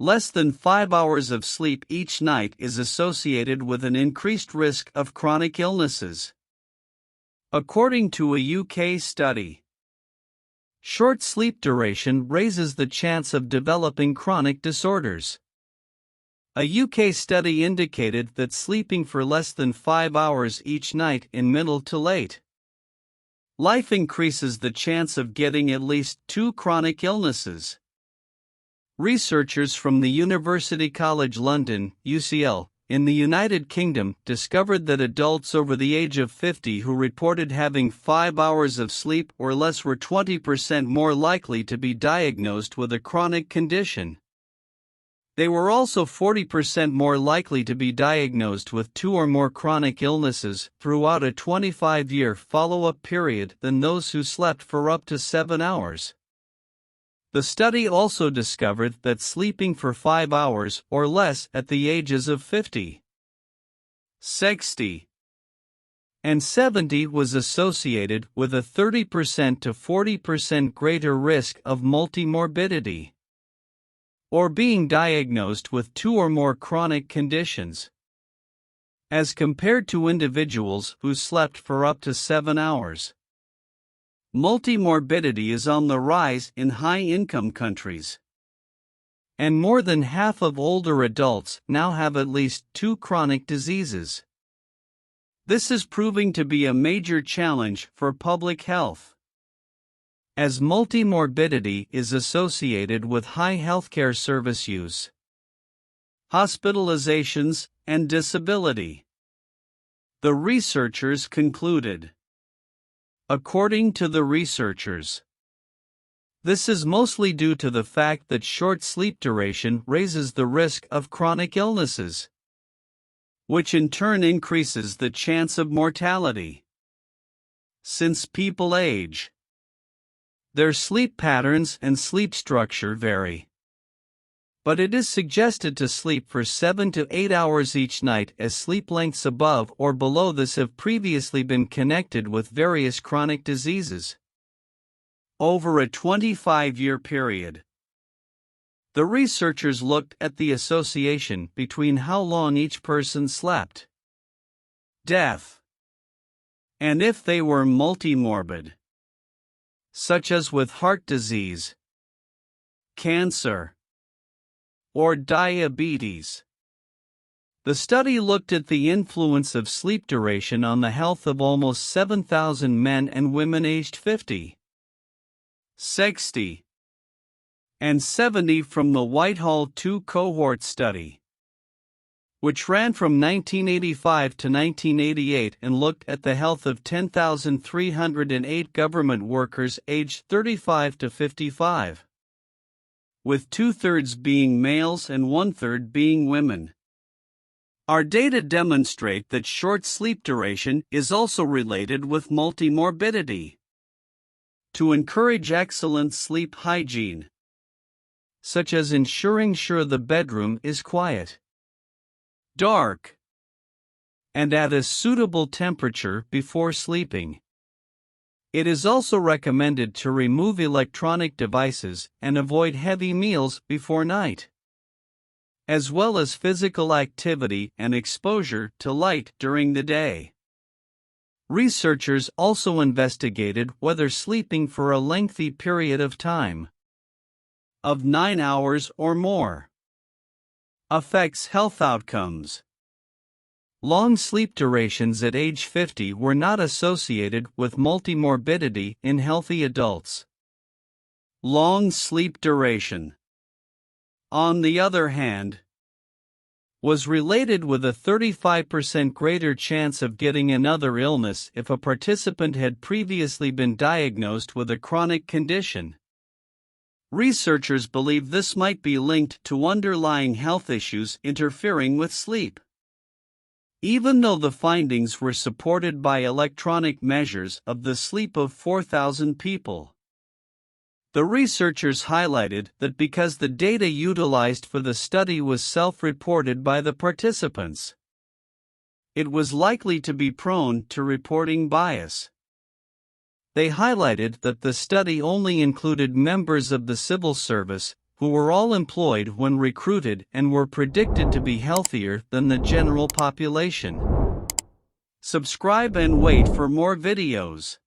Less than 5 hours of sleep each night is associated with an increased risk of chronic illnesses, according to a UK study. Short sleep duration raises the chance of developing chronic disorders. A UK study indicated that sleeping for less than 5 hours each night in middle to late life increases the chance of getting at least 2 chronic illnesses. Researchers from the University College London, UCL, in the United Kingdom discovered that adults over the age of 50 who reported having 5 hours of sleep or less were 20% more likely to be diagnosed with a chronic condition. They were also 40% more likely to be diagnosed with 2 or more chronic illnesses throughout a 25-year follow-up period than those who slept for up to 7 hours. The study also discovered that sleeping for 5 hours or less at the ages of 50, 60, and 70 was associated with a 30% to 40% greater risk of multimorbidity, or being diagnosed with 2 or more chronic conditions, as compared to individuals who slept for up to 7 hours. Multimorbidity is on the rise in high-income countries, and more than half of older adults now have at least 2 chronic diseases. This is proving to be a major challenge for public health, as multimorbidity is associated with high healthcare service use, hospitalizations, and disability. The researchers concluded. According to the researchers, this is mostly due to the fact that short sleep duration raises the risk of chronic illnesses, which in turn increases the chance of mortality. Since people age, their sleep patterns and sleep structure vary, but it is suggested to sleep for 7 to 8 hours each night, as sleep lengths above or below this have previously been connected with various chronic diseases. Over a 25-year period, the researchers looked at the association between how long each person slept, death, and if they were multimorbid, such as with heart disease, cancer, or diabetes. The study looked at the influence of sleep duration on the health of almost 7,000 men and women aged 50, 60, and 70 from the Whitehall 2 cohort study, which ran from 1985 to 1988 and looked at the health of 10,308 government workers aged 35 to 55. With 2/3 being males and 1/3 being women. Our data demonstrate that short sleep duration is also related with multimorbidity. To encourage excellent sleep hygiene, such as ensuring sure the bedroom is quiet, dark, and at a suitable temperature before sleeping. It is also recommended to remove electronic devices and avoid heavy meals before night, as well as physical activity and exposure to light during the day. Researchers also investigated whether sleeping for a lengthy period of time, of 9 hours or more, affects health outcomes. Long sleep durations at age 50 were not associated with multimorbidity in healthy adults. Long sleep duration, on the other hand, was related with a 35% greater chance of getting another illness if a participant had previously been diagnosed with a chronic condition. Researchers believe this might be linked to underlying health issues interfering with sleep. Even though the findings were supported by electronic measures of the sleep of 4,000 people, the researchers highlighted that because the data utilized for the study was self-reported by the participants, it was likely to be prone to reporting bias. They highlighted that the study only included members of the civil service, who were all employed when recruited and were predicted to be healthier than the general population. Subscribe and wait for more videos.